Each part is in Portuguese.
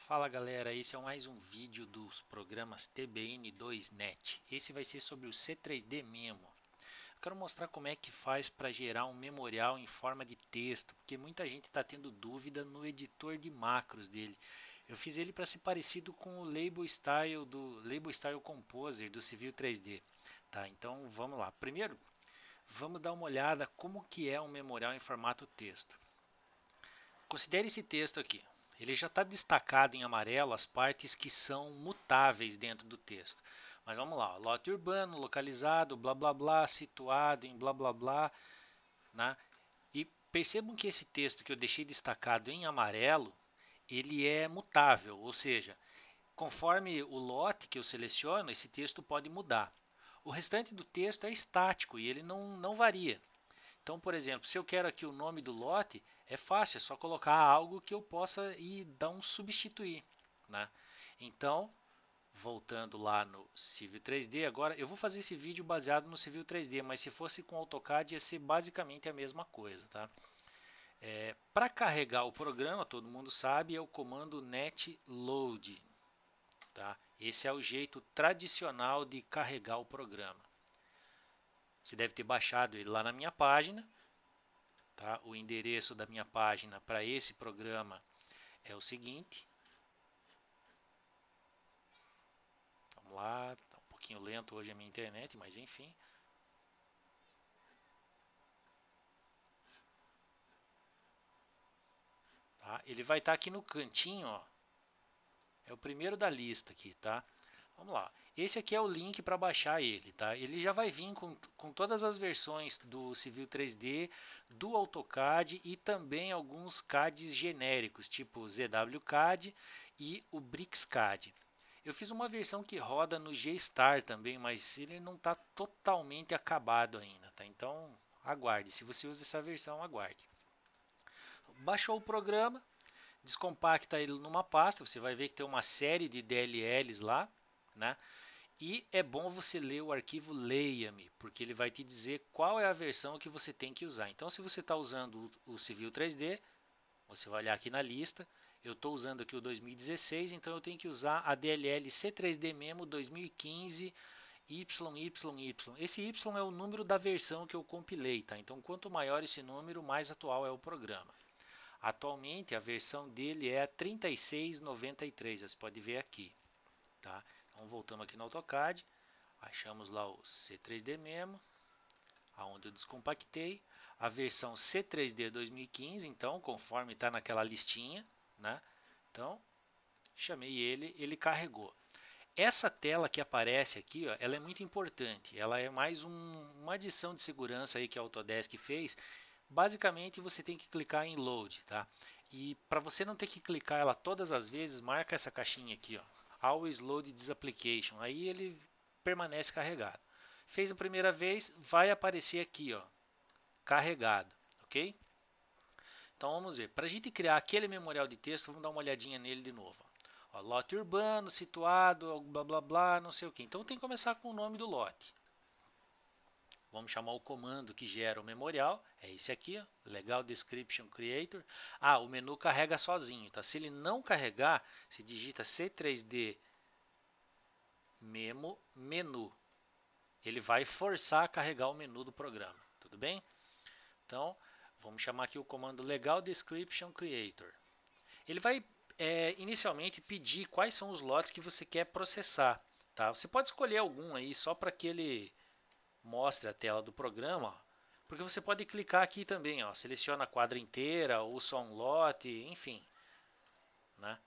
Fala galera, esse é mais um vídeo dos programas TBN2Net. Esse vai ser sobre o C3D Memo. Eu quero mostrar como é que faz para gerar um memorial em forma de texto, porque muita gente está tendo dúvida no editor de macros dele. Eu fiz ele para ser parecido com o Label Style Composer do Civil 3D. Tá, então vamos lá. Primeiro, vamos dar uma olhada como que é um memorial em formato texto. Considere esse texto aqui. Ele já está destacado em amarelo as partes que são mutáveis dentro do texto. Mas vamos lá, lote urbano, localizado, blá blá blá, situado em blá blá blá. Né? E percebam que esse texto que eu deixei destacado em amarelo, ele é mutável, ou seja, conforme o lote que eu seleciono, esse texto pode mudar. O restante do texto é estático e ele não varia. Então, por exemplo, se eu quero aqui o nome do lote, é fácil, é só colocar algo que eu possa ir dar um substituir. Né? Então, voltando lá no Civil 3D, agora eu vou fazer esse vídeo baseado no Civil 3D, mas se fosse com AutoCAD ia ser basicamente a mesma coisa. Tá? Para carregar o programa, todo mundo sabe, é o comando netload. Tá? Esse é o jeito tradicional de carregar o programa. Você deve ter baixado ele lá na minha página. Tá? O endereço da minha página para esse programa é o seguinte. Vamos lá, está um pouquinho lento hoje a minha internet, mas enfim. Tá? Ele vai estar aqui no cantinho, ó. É o primeiro da lista aqui, tá? Vamos lá. Esse aqui é o link para baixar ele, tá? Ele já vai vir com todas as versões do Civil 3D, do AutoCAD e também alguns CADs genéricos, tipo ZWCAD e o BricsCAD. Eu fiz uma versão que roda no G-Star também, mas ele não está totalmente acabado ainda, tá? Então aguarde. Se você usa essa versão, aguarde. Baixou o programa, descompacta ele numa pasta, você vai ver que tem uma série de DLLs lá, né? E é bom você ler o arquivo Leia-me, porque ele vai te dizer qual é a versão que você tem que usar. Então, se você está usando o Civil 3D, você vai olhar aqui na lista. Eu estou usando aqui o 2016, então eu tenho que usar a DLL C3D Memo 2015 YYY. Esse Y é o número da versão que eu compilei, tá? Então, quanto maior esse número, mais atual é o programa. Atualmente, a versão dele é a 3693, você pode ver aqui, tá? Então, voltamos aqui no AutoCAD, achamos lá o C3D Memo, aonde eu descompactei, a versão C3D 2015, então, conforme está naquela listinha, né? Então, chamei ele, ele carregou. Essa tela que aparece aqui, ó, ela é muito importante. Ela é mais uma adição de segurança aí que a Autodesk fez. Basicamente, você tem que clicar em Load, tá? E para você não ter que clicar ela todas as vezes, marca essa caixinha aqui, ó. Always Load this application. Aí ele permanece carregado. Fez a primeira vez, vai aparecer aqui, ó, carregado, ok? Então vamos ver. Para a gente criar aquele memorial de texto, vamos dar uma olhadinha nele de novo. Ó, lote urbano, situado, blá blá blá, não sei o que. Então tem que começar com o nome do lote. Vamos chamar o comando que gera o memorial. É esse aqui, ó, Legal Description Creator. Ah, o menu carrega sozinho. Tá? Se ele não carregar, se digita C3D Memo Menu. Ele vai forçar a carregar o menu do programa. Tudo bem? Então, vamos chamar aqui o comando Legal Description Creator. Ele vai inicialmente pedir quais são os lotes que você quer processar. Tá? Você pode escolher algum aí só para que ele mostre a tela do programa, ó, porque você pode clicar aqui também, ó, seleciona a quadra inteira ou só um lote, enfim. Né?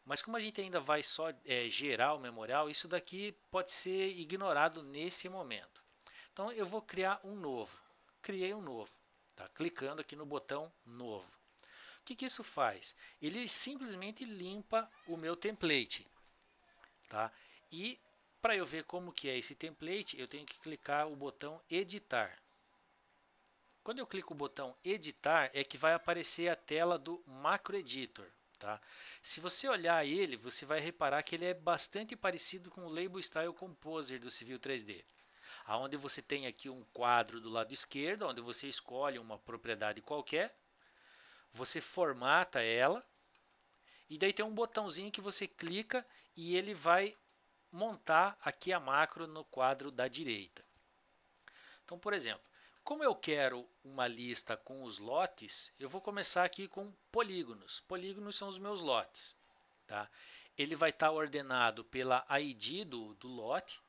Mas como a gente ainda vai só gerar o memorial, isso daqui pode ser ignorado nesse momento. Então eu vou criar um novo. Criei um novo. Tá? Clicando aqui no botão novo. O que isso faz? Ele simplesmente limpa o meu template. Tá? E para eu ver como que é esse template, eu tenho que clicar o botão editar. Quando eu clico o botão editar, é que vai aparecer a tela do Macro Editor. Tá? Se você olhar ele, você vai reparar que ele é bastante parecido com o Label Style Composer do Civil 3D. Onde você tem aqui um quadro do lado esquerdo, onde você escolhe uma propriedade qualquer, você formata ela E daí tem um botãozinho que você clica e ele vai montar aqui a macro no quadro da direita. Então, por exemplo, como eu quero uma lista com os lotes, eu vou começar aqui com polígonos. Polígonos são os meus lotes. Tá? Ele vai estar ordenado pela ID do lote.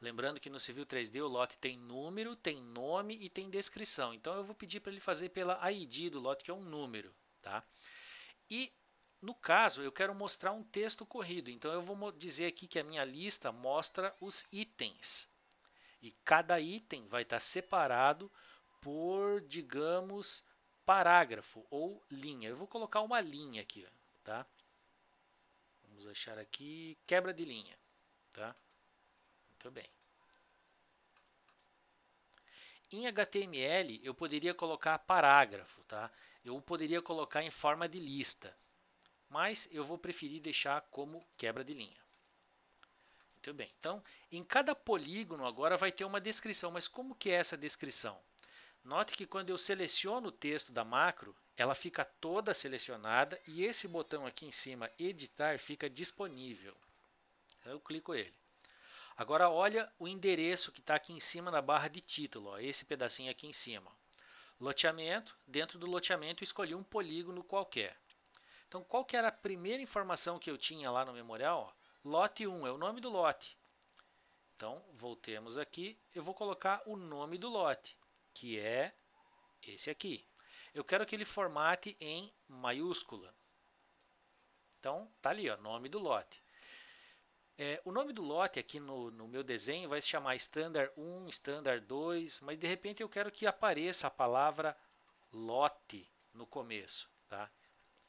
Lembrando que no Civil 3D o lote tem número, tem nome e tem descrição. Então eu vou pedir para ele fazer pela ID do lote, que é um número. Tá? E no caso eu quero mostrar um texto corrido. Então eu vou dizer aqui que a minha lista mostra os itens. E cada item vai estar separado por, digamos, parágrafo ou linha. Eu vou colocar uma linha aqui, tá? Vamos achar aqui quebra de linha, tá? Muito bem. Em HTML eu poderia colocar parágrafo, tá? Eu poderia colocar em forma de lista, mas eu vou preferir deixar como quebra de linha. Muito bem. Então, em cada polígono agora vai ter uma descrição, mas como que é essa descrição? Note que quando eu seleciono o texto da macro, ela fica toda selecionada e esse botão aqui em cima, editar, fica disponível. Então, eu clico ele. Agora olha o endereço que está aqui em cima na barra de título, ó, esse pedacinho aqui em cima. Loteamento, dentro do loteamento eu escolhi um polígono qualquer. Então qual que era a primeira informação que eu tinha lá no memorial? Ó, lote 1 é o nome do lote. Então voltemos aqui, eu vou colocar o nome do lote, que é esse aqui. Eu quero que ele formate em maiúscula. Então tá ali, ó, nome do lote. O nome do lote aqui no meu desenho vai se chamar Standard 1, Standard 2, mas de repente eu quero que apareça a palavra lote no começo. Tá?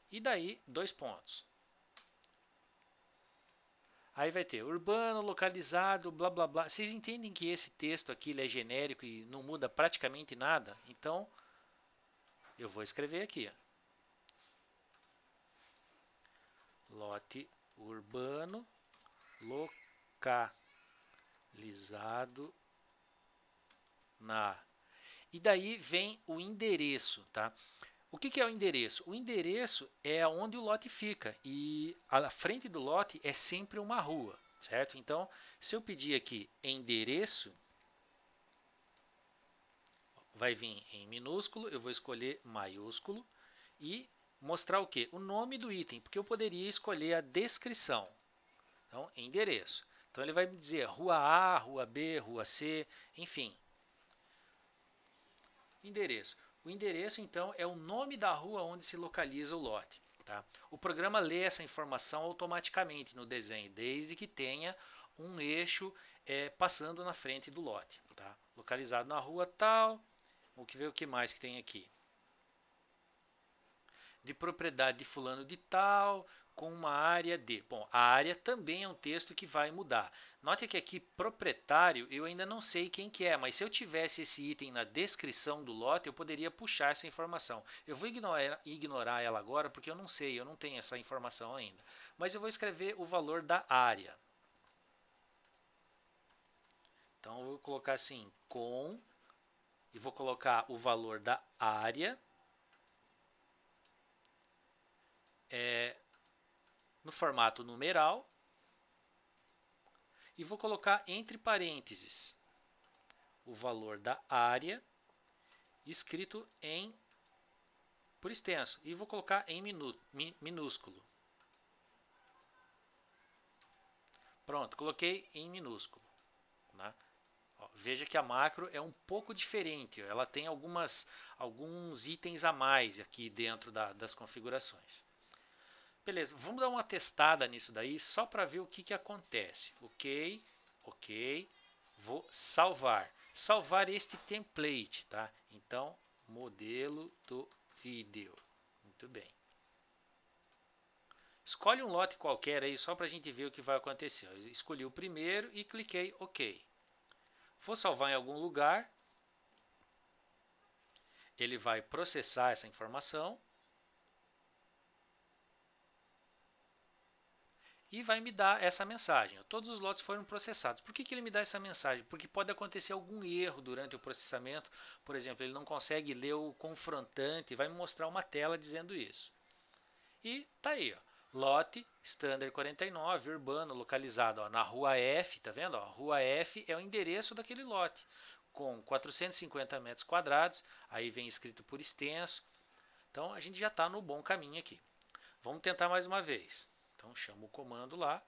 E daí, 2 pontos. Aí vai ter urbano, localizado, blá blá blá. Vocês entendem que esse texto aqui ele é genérico e não muda praticamente nada? Então, eu vou escrever aqui. Ó. Lote urbano localizado na. E daí vem o endereço, tá? O que é o endereço? O endereço é onde o lote fica e a frente do lote é sempre uma rua, certo? Então, se eu pedir aqui endereço, vai vir em minúsculo, eu vou escolher maiúsculo e mostrar o que? O nome do item, porque eu poderia escolher a descrição. Então, endereço. Então, ele vai me dizer rua A, rua B, rua C, enfim. Endereço. O endereço, então, é o nome da rua onde se localiza o lote. Tá? O programa lê essa informação automaticamente no desenho, desde que tenha um eixo passando na frente do lote. Tá? Localizado na rua tal. Vamos ver o que mais que tem aqui. De propriedade de fulano de tal, com uma área de. Bom, a área também é um texto que vai mudar. Note que aqui proprietário eu ainda não sei quem que é, mas se eu tivesse esse item na descrição do lote, eu poderia puxar essa informação. Eu vou ignorar ela agora porque eu não sei, eu não tenho essa informação ainda. Mas eu vou escrever o valor da área. Então eu vou colocar assim, com, e vou colocar o valor da área. No formato numeral e vou colocar entre parênteses o valor da área escrito em por extenso e vou colocar em minúsculo. Pronto, coloquei em minúsculo. Né? Ó, veja que a macro é um pouco diferente, ela tem alguns itens a mais aqui dentro das configurações. Beleza, vamos dar uma testada nisso daí só para ver o que acontece. Ok, vou salvar. Salvar este template, tá? Então, modelo do vídeo. Muito bem. Escolhe um lote qualquer aí só para a gente ver o que vai acontecer. Eu escolhi o primeiro e cliquei OK. Vou salvar em algum lugar. Ele vai processar essa informação. E vai me dar essa mensagem. Todos os lotes foram processados. Por que ele me dá essa mensagem? Porque pode acontecer algum erro durante o processamento. Por exemplo, ele não consegue ler o confrontante e vai me mostrar uma tela dizendo isso. E tá aí. Ó. Lote, Standard 49, urbano, localizado ó, na rua F, tá vendo? Ó, rua F é o endereço daquele lote, com 450 metros quadrados, aí vem escrito por extenso. Então a gente já está no bom caminho aqui. Vamos tentar mais uma vez. Então chamo o comando lá.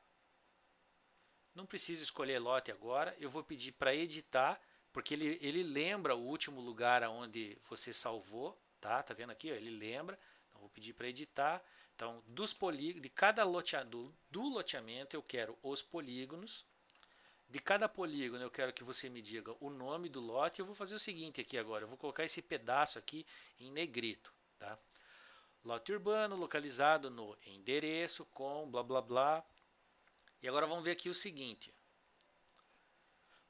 Não precisa escolher lote agora, eu vou pedir para editar, porque ele lembra o último lugar onde você salvou, tá? Tá vendo aqui? Ó, ele lembra. Então vou pedir para editar. Então, dos polígonos, de cada loteador do loteamento, eu quero os polígonos. De cada polígono, eu quero que você me diga o nome do lote. Eu vou fazer o seguinte aqui agora. Eu vou colocar esse pedaço aqui em negrito, tá? Lote urbano localizado no endereço com blá blá blá. E agora vamos ver aqui o seguinte.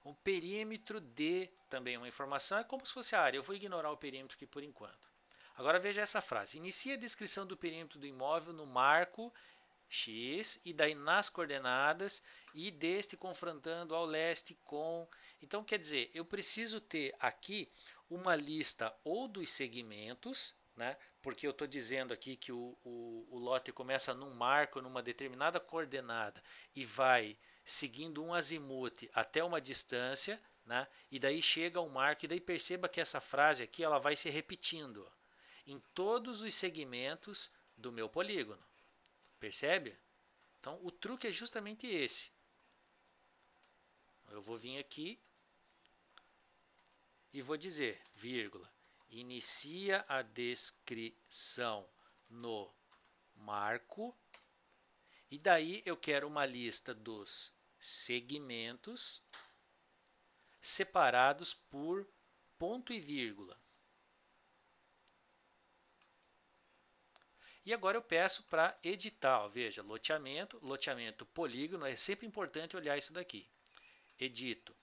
O perímetro de também uma informação é como se fosse a área. Eu vou ignorar o perímetro aqui por enquanto. Agora veja essa frase. Inicia a descrição do perímetro do imóvel no marco X e daí nas coordenadas e deste confrontando ao leste com... Então quer dizer, eu preciso ter aqui uma lista ou dos segmentos, né? Porque eu estou dizendo aqui que o lote começa num marco, numa determinada coordenada e vai seguindo um azimuth até uma distância, né? E daí chega um marco, e daí perceba que essa frase aqui ela vai se repetindo ó, em todos os segmentos do meu polígono. Percebe? Então o truque é justamente esse. Eu vou vir aqui e vou dizer, vírgula, inicia a descrição no marco e daí eu quero uma lista dos segmentos separados por ponto e vírgula. E agora eu peço para editar, ó, veja, loteamento polígono, é sempre importante olhar isso daqui. Edito.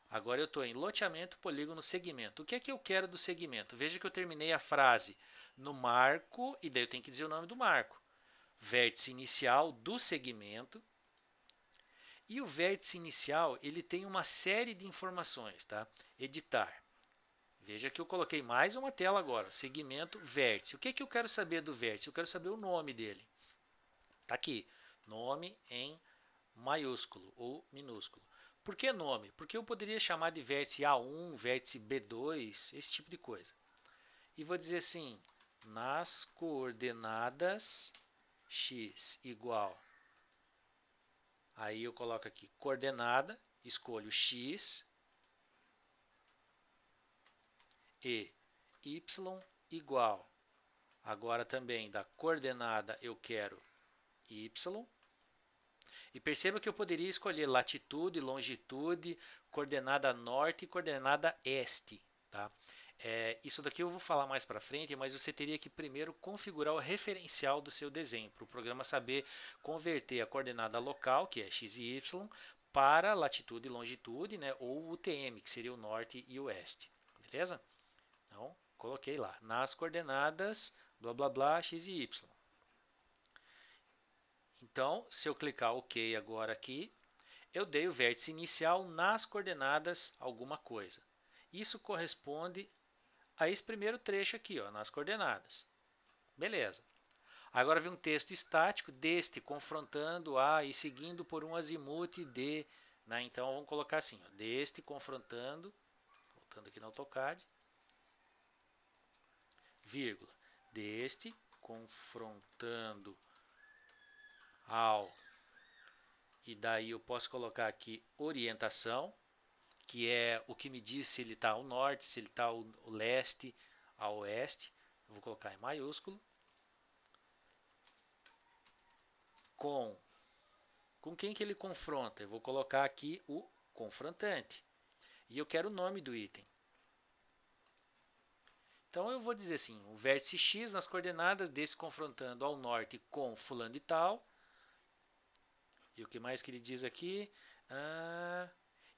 Agora eu estou em loteamento, polígono, segmento. O que é que eu quero do segmento? Veja que eu terminei a frase no marco, e daí eu tenho que dizer o nome do marco. Vértice inicial do segmento. E o vértice inicial, ele tem uma série de informações, tá? Editar. Veja que eu coloquei mais uma tela agora, segmento vértice. O que é que eu quero saber do vértice? Eu quero saber o nome dele. Está aqui, nome em maiúsculo ou minúsculo. Por que nome? Porque eu poderia chamar de vértice A1, vértice B2, esse tipo de coisa. E vou dizer assim, nas coordenadas x igual. Aí eu coloco aqui coordenada, escolho x e y igual. Agora também da coordenada eu quero y. E perceba que eu poderia escolher latitude, longitude, coordenada norte e coordenada este. Tá? Isso daqui eu vou falar mais para frente, mas você teria que primeiro configurar o referencial do seu desenho, para o programa saber converter a coordenada local, que é x e y, para latitude e longitude, né, ou o UTM, que seria o norte e o oeste. Beleza? Então, coloquei lá, nas coordenadas, blá blá blá, x e y. Então, se eu clicar OK agora aqui, eu dei o vértice inicial nas coordenadas alguma coisa. Isso corresponde a esse primeiro trecho aqui, ó, nas coordenadas. Beleza. Agora vem um texto estático deste confrontando A e seguindo por um azimuth de, né? Então vamos colocar assim, ó, deste confrontando, voltando aqui no AutoCAD, vírgula, deste confrontando ao, e daí eu posso colocar aqui orientação, que é o que me diz se ele está ao norte, se ele está ao leste, ao oeste. Eu vou colocar em maiúsculo. Com quem que ele confronta? Eu vou colocar aqui o confrontante. E eu quero o nome do item. Então eu vou dizer assim, o vértice X nas coordenadas desse confrontando ao norte com fulano de tal. E o que mais que ele diz aqui?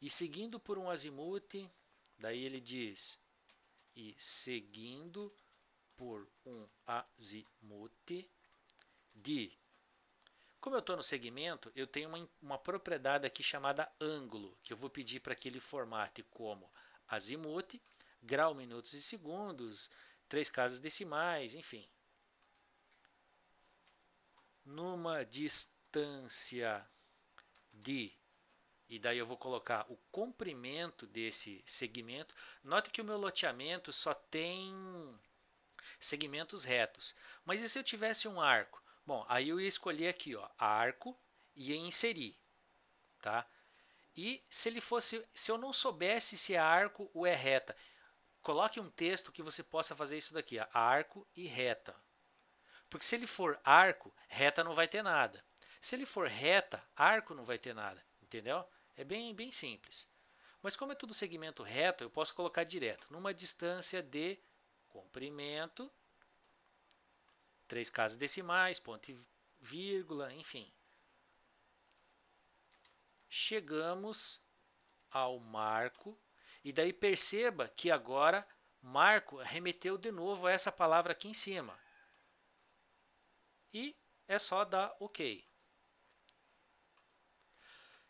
E seguindo por um azimuth, daí ele diz, e seguindo por um azimuth de... Como eu estou no segmento, eu tenho uma propriedade aqui chamada ângulo, que eu vou pedir para que ele formate como azimuth, grau, minutos e segundos, 3 casas decimais, enfim. numa distância de, e daí eu vou colocar o comprimento desse segmento. Note que o meu loteamento só tem segmentos retos. Mas e se eu tivesse um arco? Bom, aí eu ia escolher aqui, ó, arco, e ia inserir, tá? E se eu não soubesse se é arco ou é reta, coloque um texto que você possa fazer isso daqui, ó, arco e reta. Porque se ele for arco, reta não vai ter nada. Se ele for reta, arco não vai ter nada, entendeu? É bem simples. Mas como é tudo segmento reto, eu posso colocar direto. Numa distância de comprimento, 3 casas decimais, ponto e vírgula, enfim. Chegamos ao marco. E daí perceba que agora marco remeteu de novo a essa palavra aqui em cima. E é só dar OK.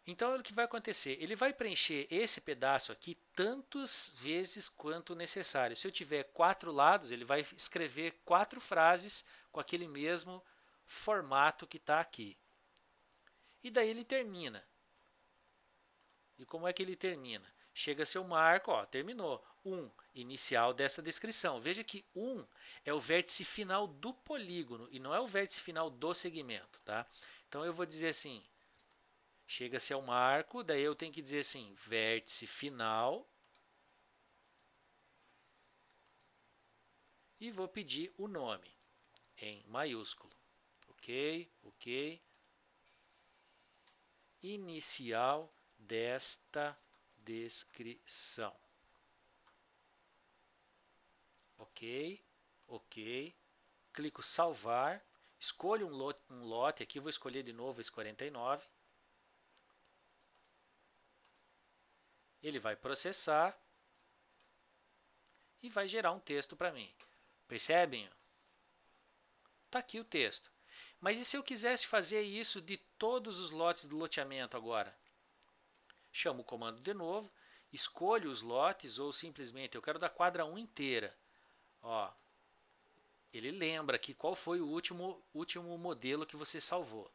Então, o que vai acontecer? Ele vai preencher esse pedaço aqui tantas vezes quanto necessário. Se eu tiver 4 lados, ele vai escrever 4 frases com aquele mesmo formato que está aqui. E daí ele termina. E como é que ele termina? Chega seu marco, ó, terminou. 1, inicial dessa descrição. Veja que 1 é o vértice final do polígono e não é o vértice final do segmento, tá? Então eu vou dizer assim, chega-se ao marco, daí eu tenho que dizer assim, vértice final. E vou pedir o nome em maiúsculo. Ok, ok. Inicial desta descrição. Ok, ok. Clico salvar. Escolho um lote aqui, vou escolher de novo esse 49. Ele vai processar e vai gerar um texto para mim. Percebem? Está aqui o texto. Mas e se eu quisesse fazer isso de todos os lotes do loteamento agora? Chamo o comando de novo, escolho os lotes ou simplesmente eu quero da quadra 1 inteira. Ó, ele lembra aqui qual foi o último modelo que você salvou.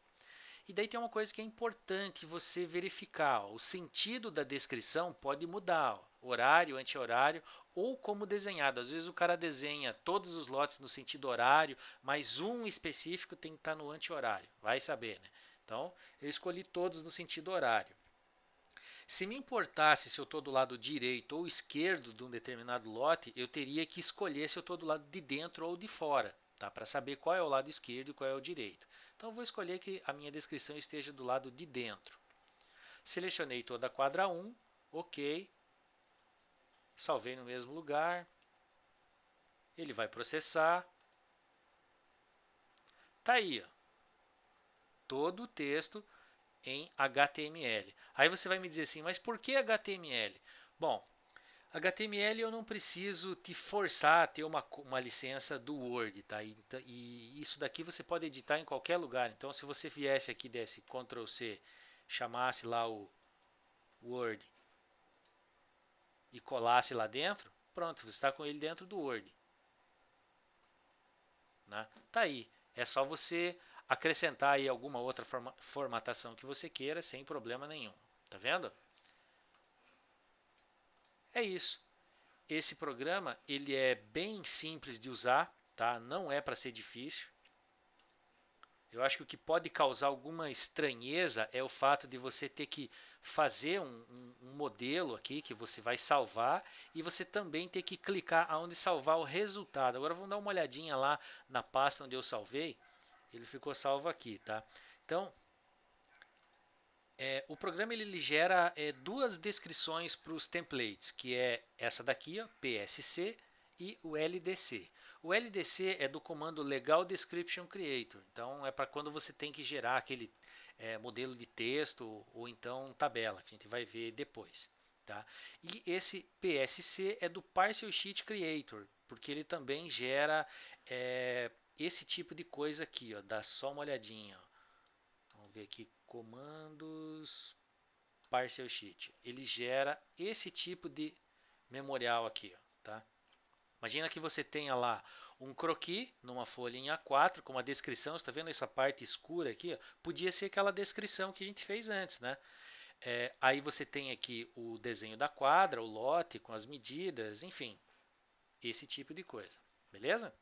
E daí tem uma coisa que é importante você verificar. Ó, o sentido da descrição pode mudar. Ó, horário, anti-horário ou como desenhado. Às vezes o cara desenha todos os lotes no sentido horário, mas um específico tem que estar no anti-horário. Vai saber, né? Então, eu escolhi todos no sentido horário. Se me importasse se eu estou do lado direito ou esquerdo de um determinado lote, eu teria que escolher se eu estou do lado de dentro ou de fora, tá? Para saber qual é o lado esquerdo e qual é o direito. Então, eu vou escolher que a minha descrição esteja do lado de dentro. Selecionei toda a quadra 1, OK. Salvei no mesmo lugar. Ele vai processar. Tá aí, ó, todo o texto em HTML. Aí você vai me dizer assim, mas por que HTML? Bom, HTML eu não preciso te forçar a ter uma licença do Word, tá? E isso daqui você pode editar em qualquer lugar. Então, se você viesse aqui, desse Ctrl C, chamasse lá o Word e colasse lá dentro, pronto, você está com ele dentro do Word. Né? Tá aí. É só você acrescentar aí alguma outra formatação que você queira sem problema nenhum. Tá vendo? É isso. Esse programa ele é bem simples de usar, tá? Não é para ser difícil. Eu acho que o que pode causar alguma estranheza é o fato de você ter que fazer um modelo aqui que você vai salvar e você também ter que clicar aonde salvar o resultado. Agora vamos dar uma olhadinha lá na pasta onde eu salvei. Ele ficou salvo aqui, tá? Então, o programa ele gera duas descrições para os templates, que é essa daqui, ó, PSC, e o LDC. O LDC é do comando Legal Description Creator, então é para quando você tem que gerar aquele modelo de texto ou então tabela, que a gente vai ver depois. Tá? E esse PSC é do Partial Sheet Creator, porque ele também gera esse tipo de coisa aqui. Ó, dá só uma olhadinha. Ó. Vamos ver aqui, comandos Partial Sheet. Ele gera esse tipo de memorial aqui. Ó, tá? Imagina que você tenha lá um croquis numa folha em A4 com uma descrição. Está vendo essa parte escura aqui? Ó? Podia ser aquela descrição que a gente fez antes, né? Aí você tem aqui o desenho da quadra, o lote com as medidas, enfim, esse tipo de coisa. Beleza?